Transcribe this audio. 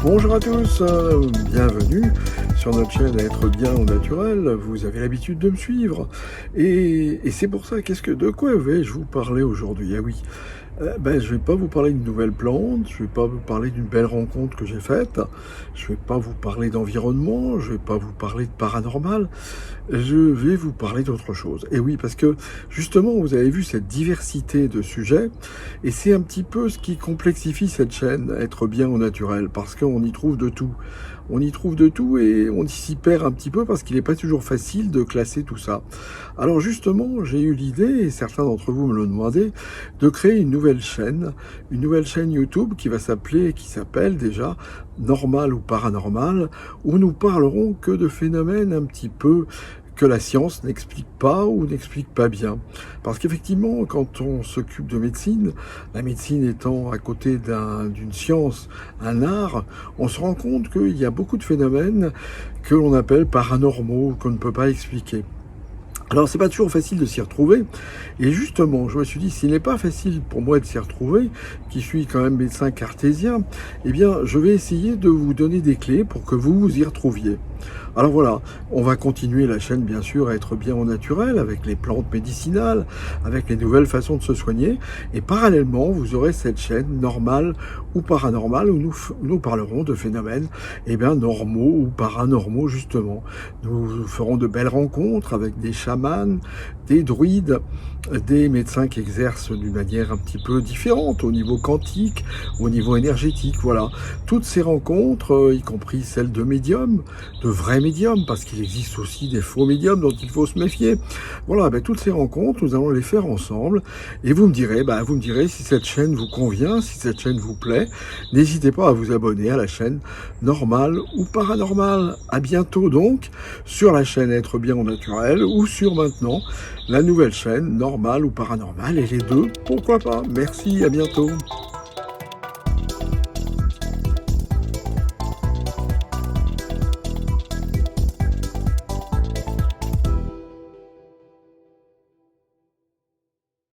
Bonjour à tous, bienvenue sur notre chaîne Être bien au naturel. Vous avez l'habitude de me suivre et c'est pour ça, de quoi vais-je vous parler aujourd'hui? Ah oui, je vais pas vous parler d'une nouvelle plante, je vais pas vous parler d'une belle rencontre que j'ai faite, je vais pas vous parler d'environnement, je vais pas vous parler de paranormal, je vais vous parler d'autre chose. Et oui, parce que justement, vous avez vu cette diversité de sujets, et c'est un petit peu ce qui complexifie cette chaîne, Être bien au naturel, parce qu'on y trouve de tout. On y trouve de tout et on s'y perd un petit peu parce qu'il n'est pas toujours facile de classer tout ça. Alors justement, j'ai eu l'idée, et certains d'entre vous me l'ont demandé, de créer une nouvelle chaîne YouTube qui s'appelle déjà Normal ou Paranormal, où nous parlerons que de phénomènes un petit peu que la science n'explique pas ou n'explique pas bien. Parce qu'effectivement, quand on s'occupe de médecine, la médecine étant à côté d'une science, un art, on se rend compte qu'il y a beaucoup de phénomènes que l'on appelle paranormaux, qu'on ne peut pas expliquer. Alors, c'est pas toujours facile de s'y retrouver. Et justement, je me suis dit, s'il n'est pas facile pour moi de s'y retrouver, qui suis quand même médecin cartésien, eh bien, je vais essayer de vous donner des clés pour que vous vous y retrouviez. Alors voilà, on va continuer la chaîne, bien sûr, à être bien au naturel, avec les plantes médicinales, avec les nouvelles façons de se soigner. Et parallèlement, vous aurez cette chaîne normale ou paranormale où nous parlerons de phénomènes normaux ou paranormaux, justement. Nous ferons de belles rencontres avec des chamans, des druides, des médecins qui exercent d'une manière un petit peu différente au niveau quantique, au niveau énergétique, voilà. Toutes ces rencontres, y compris celles de médiums, de vrais médiums, parce qu'il existe aussi des faux médiums dont il faut se méfier. Voilà, toutes ces rencontres, nous allons les faire ensemble, et vous me direz si cette chaîne vous convient, si cette chaîne vous plaît. N'hésitez pas à vous abonner à la chaîne Normale ou Paranormale. À bientôt donc, sur la chaîne Être bien au naturel, ou sur maintenant, la nouvelle chaîne Normale ou Paranormale, et les deux, pourquoi pas. Merci, à bientôt.